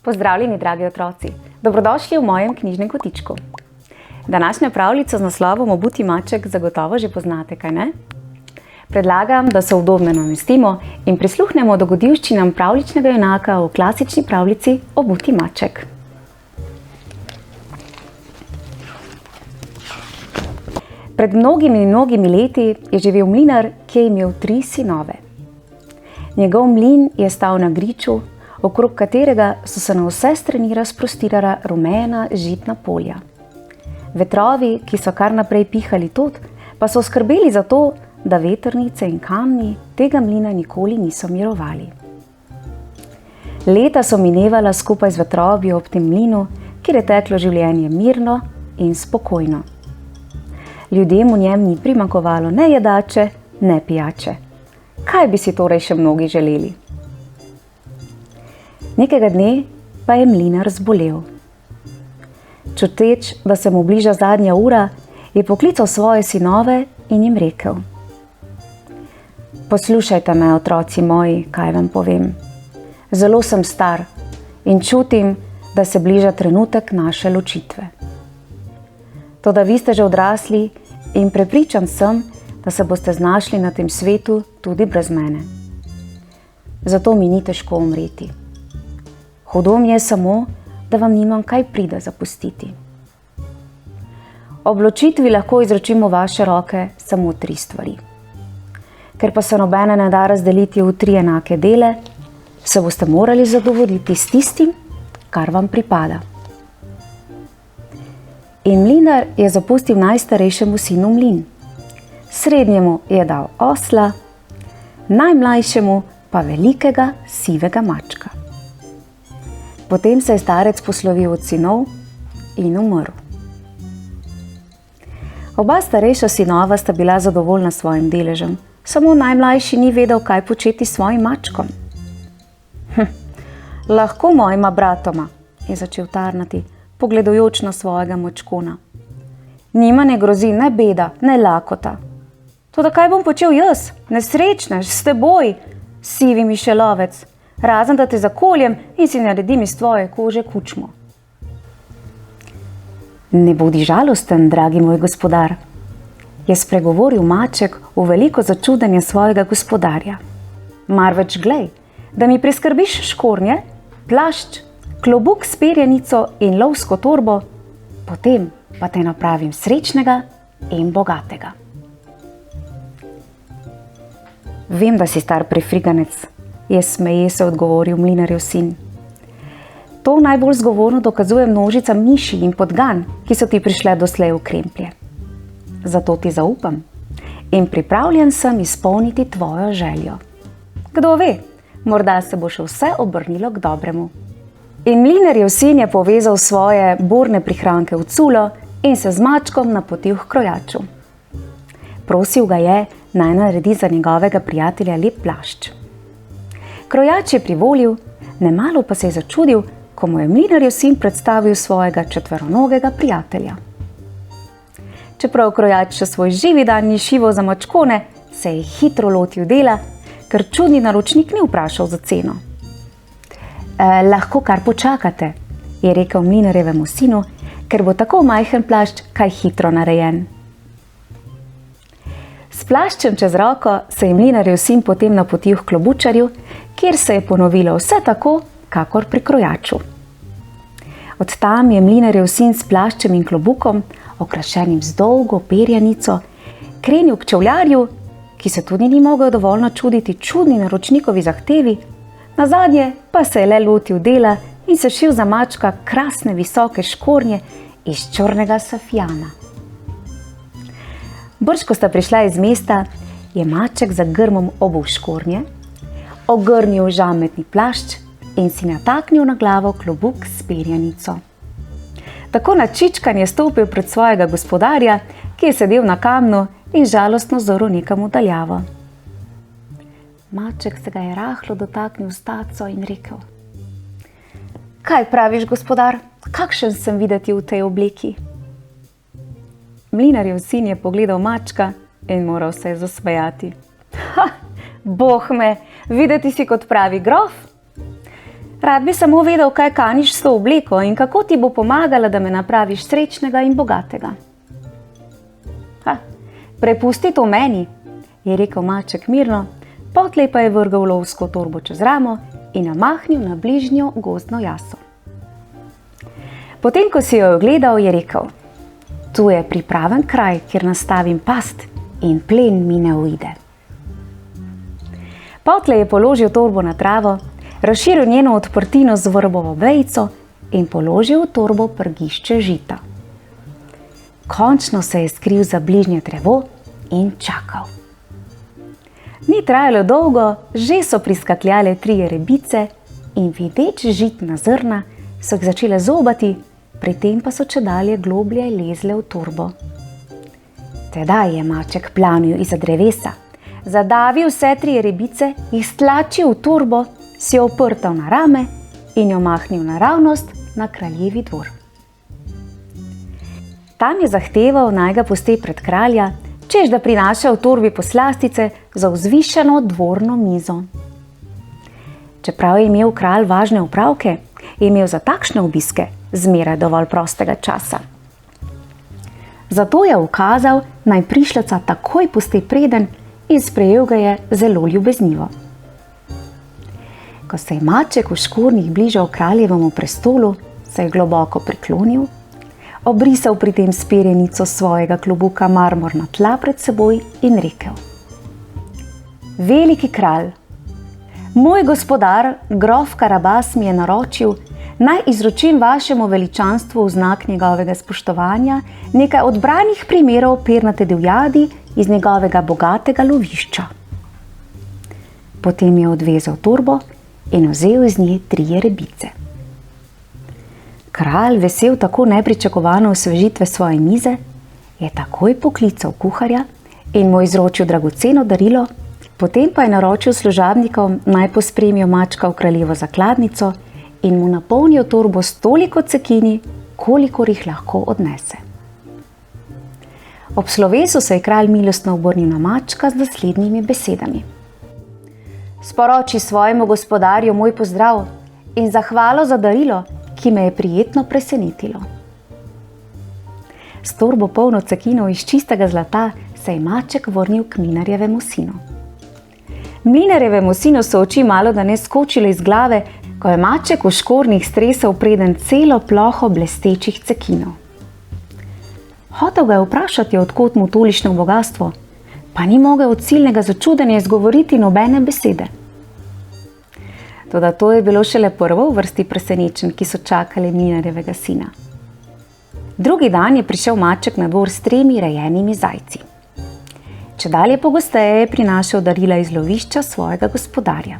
Pozdravljeni, dragi otroci! Dobrodošli v mojem knjižnem kotičku. Današnjo pravljico z naslovom Obuti maček zagotovo že poznate, kaj ne? Predlagam, da se udobno namestimo in prisluhnemo dogodivščinam pravljičnega junaka v klasični pravljici Obuti maček. Pred mnogimi leti je živel mlinar, ki je imel 3 sinove. Njegov mlin je stal na griču, okrog katerega so se na vse strani razprostirala rumena žitna polja. Vetrovi, ki so kar naprej pihali tod, pa so skrbeli za to, da vetrnice in kamni tega mlina nikoli niso mirovali. Leta so minevala skupaj z vetrovi ob tem mlinu, kjer je teklo življenje mirno in spokojno. Ljudem v njem ni primanjkovalo ne jedače, ne pijače. Kaj bi si torej še mnogi želeli? Nekega dne pa je mlinar zbolel. Čuteč, da se mu bliža zadnja ura, je poklical svoje sinove in jim rekel: Poslušajte me, otroci moji, kaj vam povem. Zelo sem star in čutim, da se bliža trenutek naše ločitve. Toda vi ste že odrasli in prepričan sem, da se boste znašli na tem svetu tudi brez mene. Zato mi ni težko umreti. Hudo mi je samo, da vam nimam kaj prida zapustiti. Ob ločitvi lahko izročimo vaše roke samo 3 stvari. Ker pa se nobene ne da razdeliti v 3 enake dele, se boste morali zadovoljiti s tistim, kar vam pripada. In mlinar je zapustil najstarejšemu sinu mlin. Srednjemu je dal osla, najmlajšemu pa velikega sivega mačka. Potem se je starec poslovil od sinov in umrl. Oba starejša sinova sta bila zadovoljna s svojim deležem, samo najmlajši ni vedel, kaj početi s svojim mačkom. Lahko mojima bratoma, je začel tarnati, pogledujoč na svojega mačkona. Njima ne grozi ne beda, ne lakota. Toda kaj bom počel jaz, nesrečnež, s teboj, sivi mišelovec, razen da te zakoljem in si naredim iz tvoje kože kučmo. Ne bodi žalosten, dragi moj gospodar, je spregovoril maček v veliko začudenje svojega gospodarja. Marveč glej, da mi priskrbiš škornje, plašč, klobuk s perjanico in lovsko torbo, potem pa te napravim srečnega in bogatega. Vem, da si star prefriganec, je smeje se odgovoril mlinarjev sin. To najbolj zgovorno dokazuje množica miši in podgan, ki so ti prišle doslej v kremplje. Zato ti zaupam in pripravljen sem izpolniti tvojo željo. Kdo ve, morda se bo še vse obrnilo k dobremu. In mlinarjev sin je povezal svoje borne prihranke v culo in se z mačkom napotil k krojaču. Prosil ga je, naj naredi za njegovega prijatelja lep plašč. Krojač je privolil, nemalo pa se je začudil, ko mu je mlinarjev sin predstavil svojega 4-nogega prijatelja. Čeprav krojač še svoj živi dan ni šival za mačkone, se je hitro lotil dela, ker čudni naročnik ni vprašal za ceno. Lahko kar počakate, je rekel mlinarjevemu sinu, ker bo tako majhen plašč kaj hitro narejen. S plaščem čez roko se je mlinarjev sin potem napotil k klobučarju, kjer se je ponovilo vse tako, kakor pri krojaču. Od tam je mlinarjev sin s plaščem in klobukom, okrašenim z dolgo perjanico, krenil k čevljarju, ki se tudi ni mogel dovolj načuditi čudni naročnikovi zahtevi, nazadnje pa se je le lotil dela in se šil za mačka krasne visoke škornje iz črnega safijana. Brž ko sta prišla iz mesta, je maček za grmom obul škornje, ogrnil žametni plašč in si nataknil na glavo klobuk s perjanico. Tako načičkan je stopil pred svojega gospodarja, ki je sedel na kamnu in žalostno zoril nekam v daljavo. Maček se ga je rahlo dotaknil s taco in rekel: Kaj praviš, gospodar, kakšen sem videti v tej obleki? Mlinarjev sin je pogledal mačka in moral se je zasmejati. Boh me, videti si kot pravi grof. Rad bi samo vedel, kaj kaniš s to obleko in kako ti bo pomagala, da me napraviš srečnega in bogatega. Prepusti to meni, je rekel maček mirno, potlej pa je vrgel lovsko torbo čez ramo in namahnil na bližnjo gozdno jaso. Potem, ko si jo ogledal, je rekel: tu je pripraven kraj, kjer nastavim past in plen mi ne uide. Potlej je položil torbo na travo, razširil njeno odprtino z vrbovo vejico in položil v torbo prgišče žita. Končno se je skril za bližnje drevo in čakal. Ni trajalo dolgo, že so priskakljale 3 rebice in videč žitna zrna so jih začele zobati, pri tem pa so čedalje globlje lezle v torbo. Tedaj je maček planil izza drevesa, zadavil vse 3 rebice, jih stlačil v torbo, si jo oprtal na rame in jo mahnil naravnost na kraljevi dvor. Tam je zahteval, naj ga pusti pred kralja, češ da prinaša v torbi poslastice za vzvišeno dvorno mizo. Čeprav je imel kralj važne opravke, je imel za takšne obiske zmeraj dovolj prostega časa. Zato je ukazal, naj prišleca takoj pusti preden in sprejel ga je zelo ljubeznivo. Ko se je maček v škornjih bližal kraljevemu prestolu, se je globoko priklonil, obrisal pri tem s perjenico svojega klobuka marmor na tla pred seboj in rekel: veliki kralj, moj gospodar, grof Karabas, mi je naročil, naj izročim vašemu veličanstvu v znak njegovega spoštovanja nekaj odbranih primerov pernate divjadi iz njegovega bogatega lovišča. Potem je odvezal torbo in vzel iz nje 3 rebice. Kralj, vesel tako nepričakovano osvežitve svoje mize, je takoj poklical kuharja in mu izročil dragoceno darilo, potem pa je naročil služabnikom, naj pospremijo mačka v kraljevo zakladnico in mu napolnijo torbo s toliko cekini, kolikor jih lahko odnese. Ob slovesu se je kralj milostno obrnil na mačka z naslednjimi besedami: sporoči svojemu gospodarju moj pozdrav in zahvalo za darilo, ki me je prijetno presenetilo. S torbo polno cekinov iz čistega zlata se je maček vrnil k mlinarjevemu sinu. Mlinarjevemu sinu so oči malo da ne skočile iz glave, ko je maček v škornjih stresel preden celo ploho blestečih cekinov. Hotel ga je vprašati, od kod mu tolikšno bogastvo, pa ni mogel od silnega začudenja izgovoriti nobene besede. Toda to je bilo šele prvo v vrsti presenečenj, ki so čakali mlinarjevega sina. Drugi dan je prišel maček na dvor s 3 rejenimi zajci. Čedalje pogosteje je prinašal darila iz lovišča svojega gospodarja.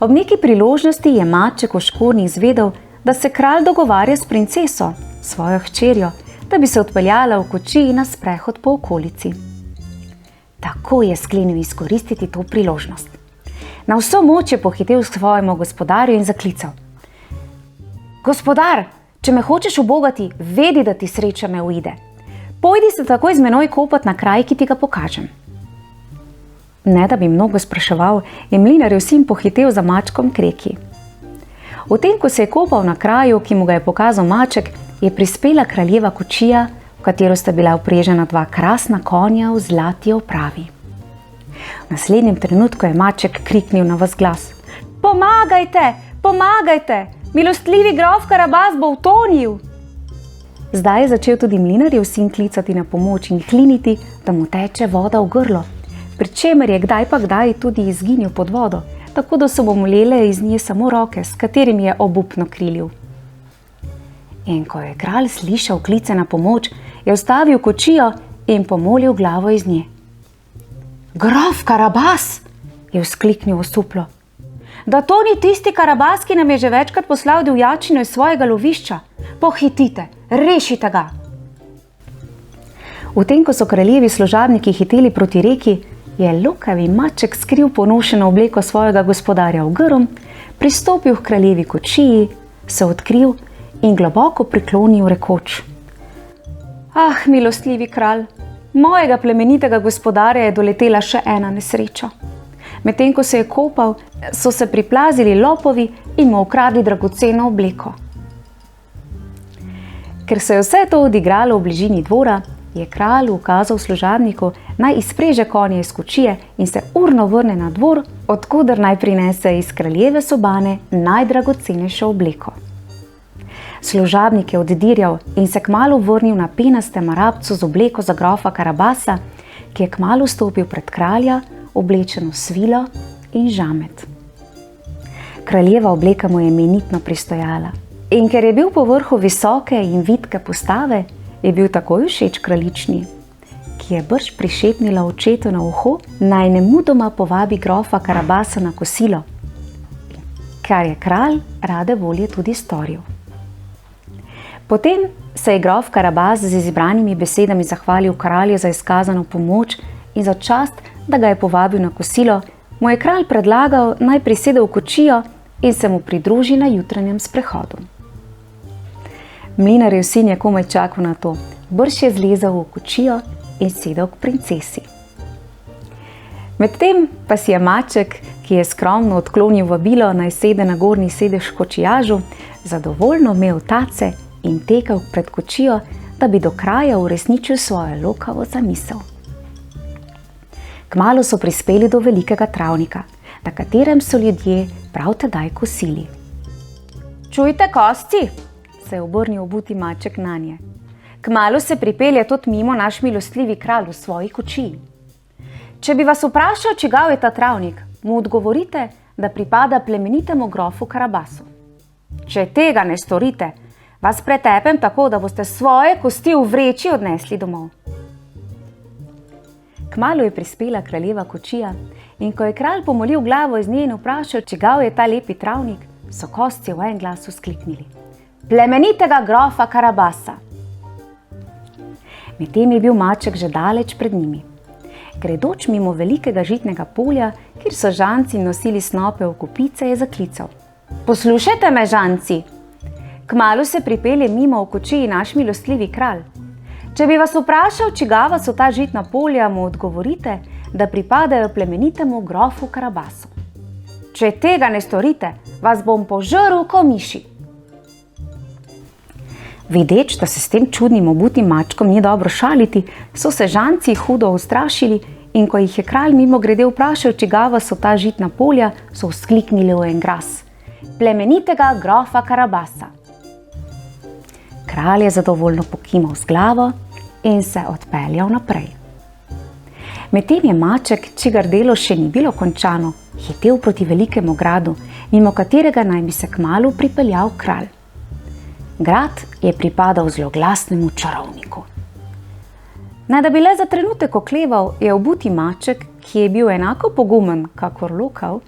Ob neki priložnosti je maček v škornjih izvedel, da se kralj dogovarja s princeso, svojo hčerjo, da bi se odpeljala v kočiji na sprehod po okolici. Tako je sklenil izkoristiti to priložnost. Na vso moč je pohitel k svojemu gospodarju in zaklical: gospodar, če me hočeš ubogati, vedi, da ti sreča ne uide. Pojdi se takoj z menoj kopat na kraj, ki ti ga pokažem. Ne da bi mnogo spraševal, je mlinarjev sin pohitel za mačkom k reki. V tem, ko se je kopal na kraju, ki mu ga je pokazal maček, je prispela kraljeva kočija, v katero sta bila vprežena 2 krasna konja v zlati opravi. V naslednjem trenutku je maček kriknil na ves glas: pomagajte, pomagajte, milostljivi grof Karabas bo utonil. Zdaj je začel tudi mlinarjev sin klicati na pomoč in kliniti, da mu teče voda v grlo, pri čemer je kdaj pa kdaj tudi izginil pod vodo, tako da so mu molele iz nje samo roke, s katerimi je obupno krilil. In ko je kralj slišal klice na pomoč, je ustavil kočijo in pomolil glavo iz nje. Grof Karabas, je vzkliknil osuplo, da to ni tisti Karabas, ki nam je že večkrat poslal divjačino iz svojega lovišča. Pohitite, rešite ga. V tem, ko so kraljevi služabniki hiteli proti reki, je lukavi maček skril ponošeno obleko svojega gospodarja v grm, pristopil k kraljevi kočiji, se odkril in globoko priklonil rekoč: ah, milostljivi kralj, mojega plemenitega gospodarja je doletela še ena nesreča. Medtem ko se je kopal, so se priplazili lopovi in mu ukradli dragoceno obleko. Ker se je vse to odigralo v bližini dvora, je kralj ukazal služabniku, naj izpreže konje iz kočije in se urno vrne na dvor, odkuder naj prinese iz kraljeve sobane najdragocenejšo obleko. Služabnik je oddirjal in se kmalu vrnil na penastem marabcu z obleko za grofa Karabasa, ki je kmalu stopil pred kralja, oblečen v svilo in žamet. Kraljeva obleka mu je imenitno pristojala in ker je bil po vrhu visoke in vitke postave, je bil takoj všeč kraljični, ki je brž prišepnila očetu na uho, naj nemudoma povabi grofa Karabasa na kosilo, kar je kralj rade volje tudi storil. Potem se je grof Karabas z izbranimi besedami zahvalil kralju za izkazano pomoč in za čast, da ga je povabil na kosilo, mu je kralj predlagal, naj prisede v kočijo in se mu pridruži na jutranjem sprehodu. Mlinarjev sin je komaj čakal na to, brž je zlezel v kočijo in sedel k princesi. Medtem pa si je maček, ki je skromno odklonil vabilo, naj sede na gornji sedež v kočijažu, zadovoljno imel tace in tekel pred kočijo, da bi do kraja uresničil svojo lokavo zamisel. Kmalu so prispeli do velikega travnika, na katerem so ljudje prav tedaj kosili. Čujte, kosci, se je obrnil obuti maček nanje. Kmalu se pripelje tudi mimo naš milostljivi kralj v svoji kočiji. Če bi vas vprašal, čigav je ta travnik, mu odgovorite, da pripada plemenitemu grofu Karabasu. Če tega ne storite, vas pretepem tako, da boste svoje kosti v vreči odnesli domov. Kmalu je prispela kraljeva kočija in ko je kralj pomolil glavo iz nje in vprašal, čigav je ta lepi travnik, so kosci v en glas vzkliknili: plemenitega grofa Karabasa. Medtem je bil maček že daleč pred njimi. Gredoč mimo velikega žitnega polja, kjer so žanci nosili snope v kopice, je zaklical: poslušajte me, žanci! Kmalu se pripelje mimo v kočiji naš milostljivi kralj. Če bi vas vprašal, čigava so ta žitna polja, mu odgovorite, da pripadajo plemenitemu grofu Karabasu. Če tega ne storite, vas bom požrl ko miši. Videč, da se s tem čudnim obutim mačkom ni dobro šaliti, so se žanci hudo ustrašili in ko jih je kralj mimogrede vprašal, čigava so ta žitna polja, so vzkliknili v en glas: plemenitega grofa Karabasa. Kralj je zadovoljno pokimal z glavo in se odpeljal naprej. Medtem je maček, čigar delo še ni bilo končano, hitel proti velikemu gradu, mimo katerega naj bi se kmalu pripeljal kralj. Grad je pripadal zloglasnemu čarovniku. Ne da bi le za trenutek okleval, je obuti maček, ki je bil enako pogumen kakor lokav,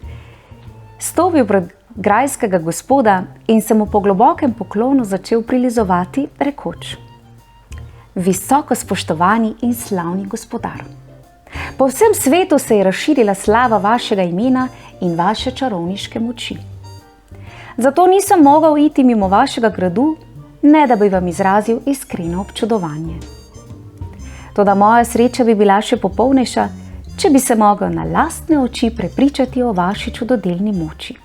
stopil pred grajskega gospoda in se mu po globokem poklonu začel prilizovati, rekoč: visoko spoštovani in slavni gospodar, po vsem svetu se je razširila slava vašega imena in vaše čarovniške moči. Zato nisem mogel iti mimo vašega gradu, ne da bi vam izrazil iskreno občudovanje. Toda moja sreča bi bila še popolnejša, če bi se mogel na lastne oči prepričati o vaši čudodelni moči.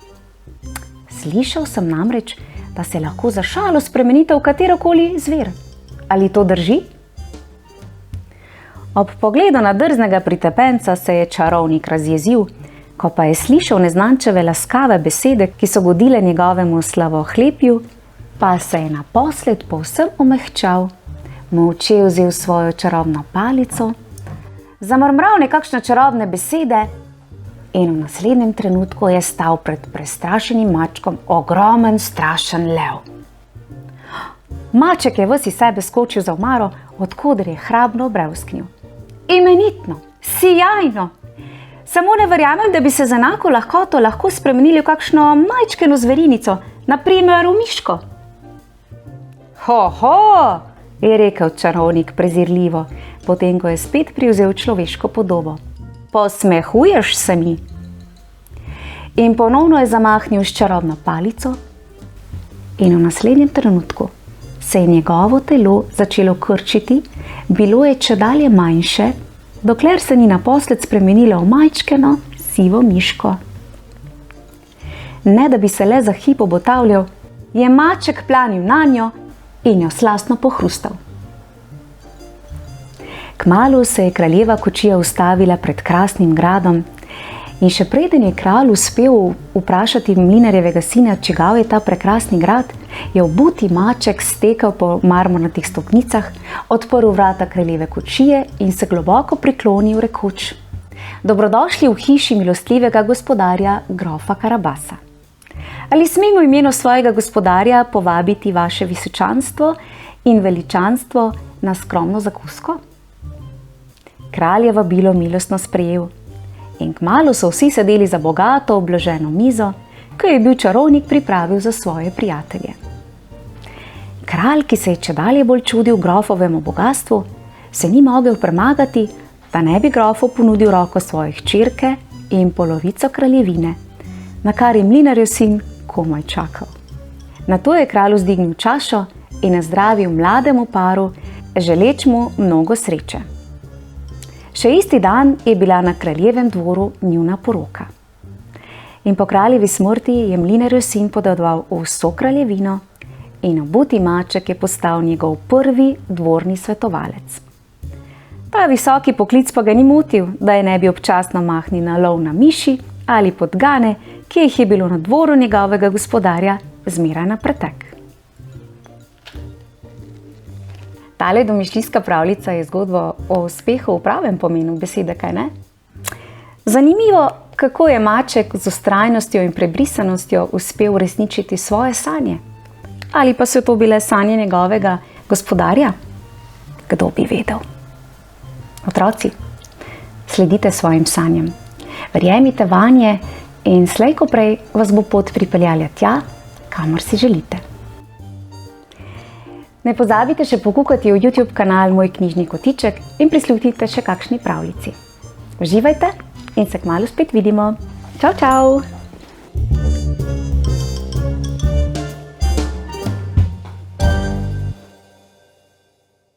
Slišal sem namreč, da se lahko za šalo spremenite v katerokoli zver. Ali to drži? Ob pogledu na drznega pritepenca se je čarovnik razjezil, ko pa je slišal neznančeve laskave besede, ki so godile njegovemu slavohlepju, pa se je naposled povsem omehčal, molče vzel svojo čarobno palico, zamrmral nekakšne čarobne besede in v naslednjem trenutku je stal pred prestrašenim mačkom ogromen, strašen lev. Maček je ves iz sebe skočil za omaro, odkoder je hrabno brevsknil: imenitno, sijajno! Samo ne verjamem, da bi se z enako lahkoto lahko spremenili v kakšno majčkeno zverinico, na primer v miško. Ho, je rekel čarovnik prezirljivo, potem ko je spet privzel človeško podobo. Posmehuješ se mi? In ponovno je zamahnil s čarobno palico in v naslednjem trenutku se je njegovo telo začelo krčiti, bilo je čedalje manjše, dokler se ni naposled spremenilo v majčkeno, sivo miško. Ne da bi se le za hip obotavljal, je maček planil nanjo in jo slastno pohrustal. Kmalu se je kraljeva kočija ustavila pred krasnim gradom in še preden je kralj uspel vprašati mlinarjevega sina, čigav je ta prekrasni grad, je obuti maček stekel po marmornatih stopnicah, odprl vrata kraljeve kočije in se globoko priklonil rekoč: Dobrodošli v hiši milostljivega gospodarja grofa Karabasa. Ali smemo v imenu svojega gospodarja povabiti vaše visočanstvo in veličanstvo na skromno zakusko? Kralj je vabilo milostno sprejel in kmalu so vsi sedeli za bogato obloženo mizo, ko je bil čarovnik pripravil za svoje prijatelje. Kralj, ki se je čedalje bolj čudil grofovemu bogastvu, se ni mogel premagati, da ne bi grofu ponudil roko svoje hčerke in polovico kraljevine, na kar je mlinarjev sin komaj čakal. Nato je kralj vzdignil čašo in nazdravil mlademu paru, želeč mu mnogo sreče. Še isti dan je bila na kraljevem dvoru njuna poroka. In po kraljevi smrti je mlinarjev sin podedoval vso kraljevino in obuti maček je postal njegov prvi dvorni svetovalec. Ta visoki poklic pa ga ni motil, da je ne bi občasno mahnil na lov na miši ali podgane, ki jih je bilo na dvoru njegovega gospodarja zmeraj na pretek. Tale domišljijska pravljica je zgodba o uspehu v pravem pomenu besede, kaj ne? Zanimivo, kako je maček z vztrajnostjo in prebrisanostjo uspel uresničiti svoje sanje. Ali pa so to bile sanje njegovega gospodarja? Kdo bi vedel? Otroci, sledite svojim sanjam. Verjemite vanje in slej ko prej vas bo pot pripeljala tja, kamor si želite. Ne pozabite še pokukati v YouTube kanal Moj knjižni kotiček in prisluhnite še kakšni pravljici. Uživajte in se kmalu spet vidimo. Čau, čau!